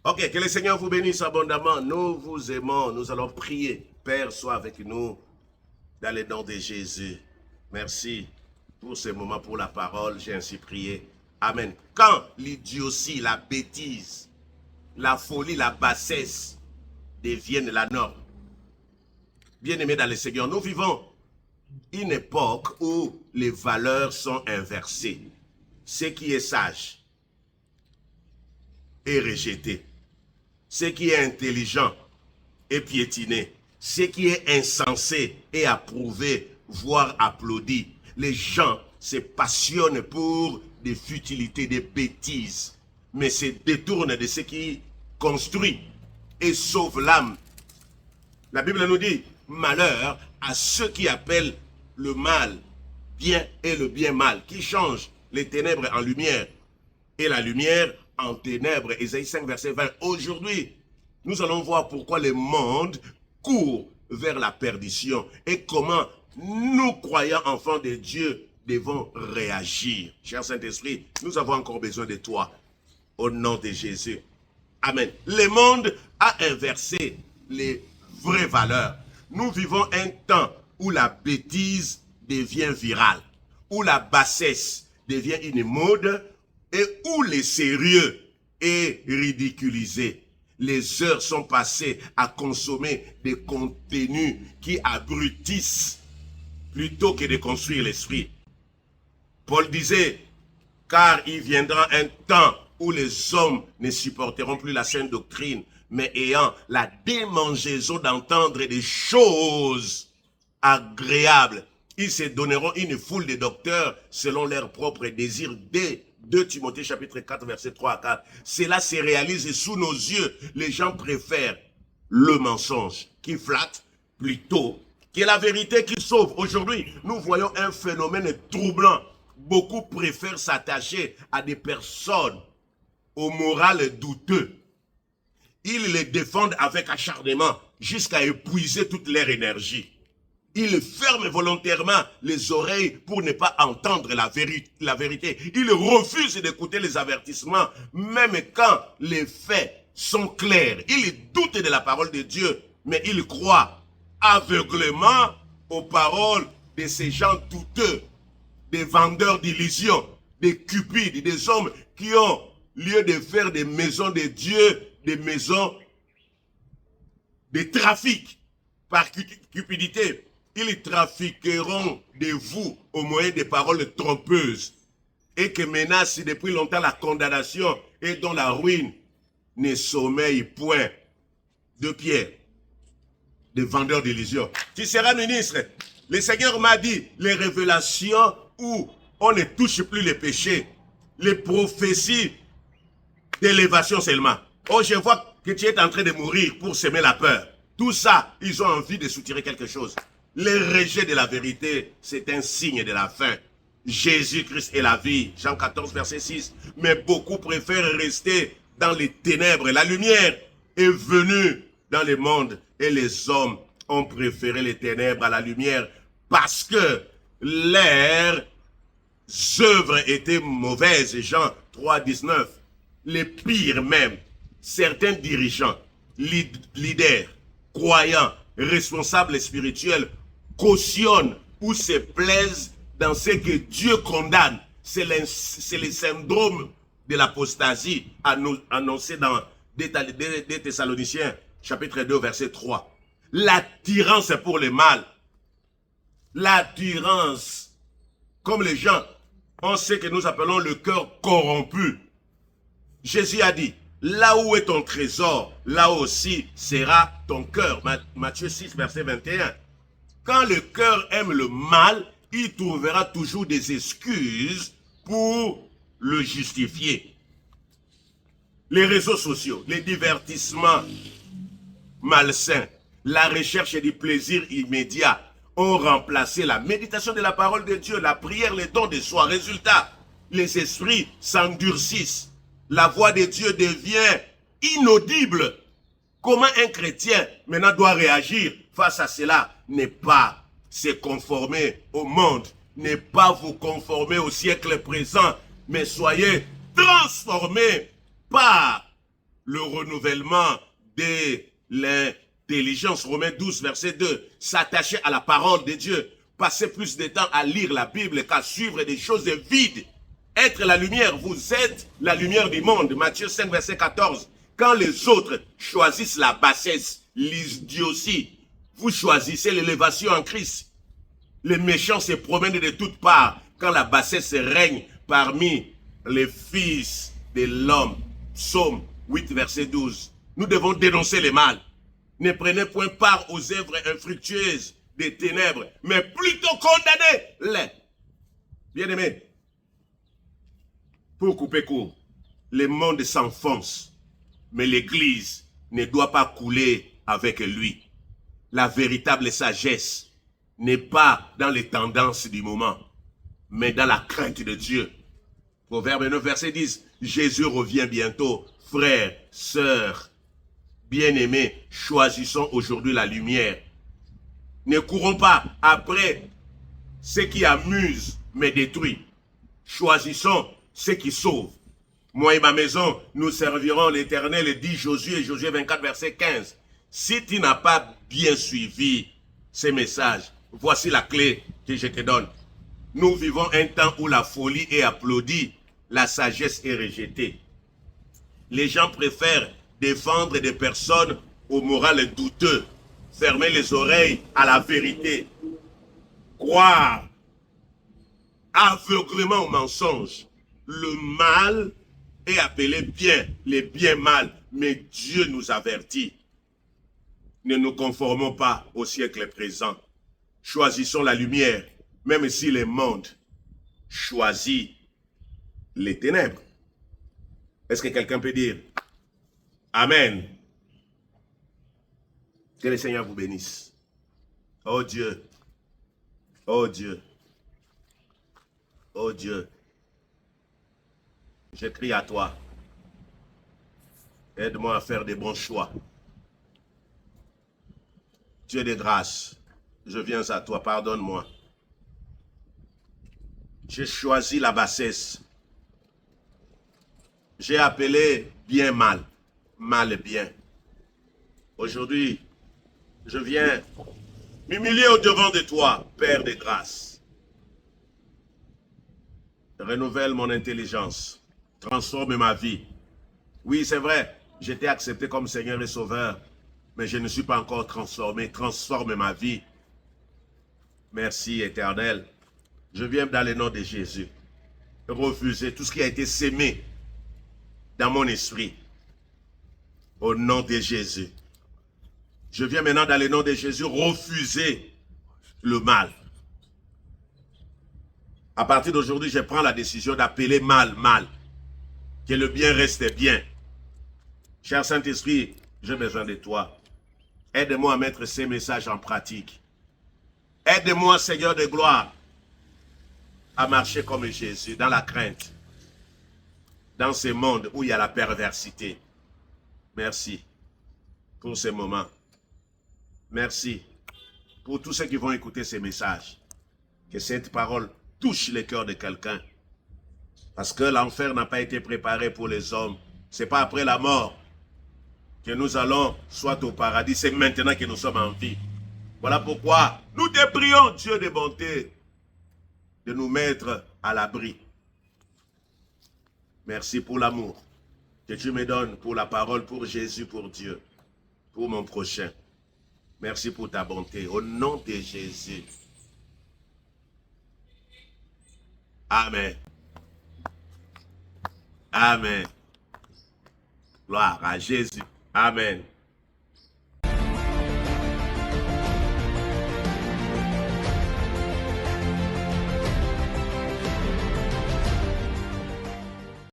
Ok, que le Seigneur vous bénisse abondamment. Nous vous aimons. Nous allons prier. Père, sois avec nous dans le nom de Jésus. Merci pour ce moment, pour la parole. J'ai ainsi prié. Amen. Quand l'idiotie, la bêtise, la folie, la bassesse deviennent la norme, bien-aimés dans le Seigneur, nous vivons une époque où les valeurs sont inversées. Ce qui est sage est rejeté. Ce qui est intelligent est piétiné. Ce qui est insensé est approuvé, voire applaudi. Les gens se passionnent pour des futilités, des bêtises, mais se détournent de ce qui construit et sauve l'âme. La Bible nous dit, malheur à ceux qui appellent le mal bien et le bien mal, qui changent les ténèbres en lumière et la lumière en ténèbres. Ésaïe 5, verset 20. Aujourd'hui, nous allons voir pourquoi le monde court vers la perdition et comment nous, croyants enfants de Dieu, devons réagir. Cher Saint-Esprit, nous avons encore besoin de toi. Au nom de Jésus. Amen. Le monde a inversé les vraies valeurs. Nous vivons un temps où la bêtise devient virale, où la bassesse devient une mode et où le sérieux est ridiculisé. Les heures sont passées à consommer des contenus qui abrutissent plutôt que de construire l'esprit. Paul disait, car il viendra un temps où les hommes ne supporteront plus la saine doctrine, mais ayant la démangeaison d'entendre des choses agréables, ils se donneront une foule de docteurs selon leurs propres désirs. Dès 2 Timothée chapitre 4 verset 3 à 4. Cela se réalise sous nos yeux. Les gens préfèrent le mensonge qui flatte plutôt que la vérité qui sauve. Aujourd'hui, nous voyons un phénomène troublant. Beaucoup préfèrent s'attacher à des personnes au moral douteux. Ils les défendent avec acharnement jusqu'à épuiser toute leur énergie. Ils ferment volontairement les oreilles pour ne pas entendre la vérité. Ils refusent d'écouter les avertissements, même quand les faits sont clairs. Ils doutent de la parole de Dieu, mais ils croient aveuglément aux paroles de ces gens douteux, des vendeurs d'illusions, des cupides, des hommes qui ont lieu de faire des maisons de Dieu, des maisons de trafic par cupidité. Ils trafiqueront de vous au moyen des paroles trompeuses et que menacent depuis longtemps la condamnation et dont la ruine ne sommeille point. De Pierre, des vendeurs d'illusions. Tu seras ministre. Le Seigneur m'a dit, les révélations où on ne touche plus les péchés, les prophéties d'élévation seulement. Oh, je vois que tu es en train de mourir pour semer la peur. Tout ça, ils ont envie de soutirer quelque chose. Le rejet de la vérité, c'est un signe de la fin. Jésus-Christ est la vie. Jean 14, verset 6. Mais beaucoup préfèrent rester dans les ténèbres. La lumière est venue dans le monde et les hommes ont préféré les ténèbres à la lumière parce que leurs œuvres étaient mauvaises. Jean 3, 19. Les pires même, certains dirigeants, leaders, croyants, responsables spirituels, cautionnent ou se plaisent dans ce que Dieu condamne. C'est le syndrome de l'apostasie annoncé dans des Thessaloniciens, chapitre 2, verset 3. L'attirance pour le mal. L'attirance, comme les gens ont ce que nous appelons le cœur corrompu. Jésus a dit, là où est ton trésor, là aussi sera ton cœur. Matthieu 6, verset 21. Quand le cœur aime le mal, il trouvera toujours des excuses pour le justifier. Les réseaux sociaux, les divertissements malsains, la recherche du plaisir immédiat ont remplacé la méditation de la parole de Dieu, la prière, les dons de soi. Résultat, les esprits s'endurcissent. La voix de Dieu devient inaudible. Comment un chrétien maintenant doit réagir face à cela? N'est pas se conformer au monde, n'est pas vous conformer au siècle présent, mais soyez transformés par le renouvellement de l'intelligence. Romains 12, verset 2. S'attacher à la parole de Dieu. Passer plus de temps à lire la Bible qu'à suivre des choses vides. Être la lumière, vous êtes la lumière du monde. Matthieu 5, verset 14. Quand les autres choisissent la bassesse, l'idiotie, vous choisissez l'élévation en Christ. Les méchants se promènent de toutes parts quand la bassesse règne parmi les fils de l'homme. Psaume 8, verset 12. Nous devons dénoncer le mal. Ne prenez point part aux œuvres infructueuses des ténèbres, mais plutôt condamnez-les. Bien-aimés, pour couper court, le monde s'enfonce, mais l'Église ne doit pas couler avec lui. La véritable sagesse n'est pas dans les tendances du moment, mais dans la crainte de Dieu. Proverbe 9, verset 10, Jésus revient bientôt. Frères, sœurs, bien-aimés, choisissons aujourd'hui la lumière. Ne courons pas après ce qui amuse mais détruit. Choisissons ce qui sauve. Moi et ma maison, nous servirons l'Éternel, dit Josué, Josué 24, verset 15. Si tu n'as pas bien suivi ces messages, voici la clé que je te donne. Nous vivons un temps où la folie est applaudie, la sagesse est rejetée. Les gens préfèrent défendre des personnes au moral douteux, fermer les oreilles à la vérité, croire aveuglément au mensonge. Le mal est appelé bien, les biens mal, mais Dieu nous avertit. Ne nous conformons pas au siècle présent. Choisissons la lumière, même si le monde choisit les ténèbres. Est-ce que quelqu'un peut dire Amen? Que le Seigneur vous bénisse. Oh Dieu, oh Dieu, oh Dieu, je crie à toi. Aide-moi à faire des bons choix. Dieu de grâce, je viens à toi, pardonne-moi. J'ai choisi la bassesse. J'ai appelé bien mal, mal bien. Aujourd'hui, je viens m'humilier au-devant de toi, Père de grâce. Renouvelle mon intelligence, transforme ma vie. Oui, c'est vrai, j'étais accepté comme Seigneur et Sauveur, mais je ne suis pas encore transformé. Transforme ma vie. Merci, Éternel. Je viens dans le nom de Jésus refuser tout ce qui a été sémé dans mon esprit. Au nom de Jésus. Je viens maintenant dans le nom de Jésus refuser le mal. À partir d'aujourd'hui, je prends la décision d'appeler mal, mal. Que le bien reste bien. Cher Saint-Esprit, j'ai besoin de toi. Aide-moi à mettre ces messages en pratique. Aide-moi, Seigneur de gloire, à marcher comme Jésus, dans la crainte, dans ce monde où il y a la perversité. Merci pour ce moment. Merci pour tous ceux qui vont écouter ces messages. Que cette parole touche le cœur de quelqu'un. Parce que l'enfer n'a pas été préparé pour les hommes. Ce n'est pas après la mort que nous allons soit au paradis. C'est maintenant que nous sommes en vie. Voilà pourquoi nous te prions, Dieu de bonté, de nous mettre à l'abri. Merci pour l'amour que tu me donnes, pour la parole, pour Jésus, pour Dieu, pour mon prochain. Merci pour ta bonté. Au nom de Jésus. Amen. Amen. Gloire à Jésus. Amen.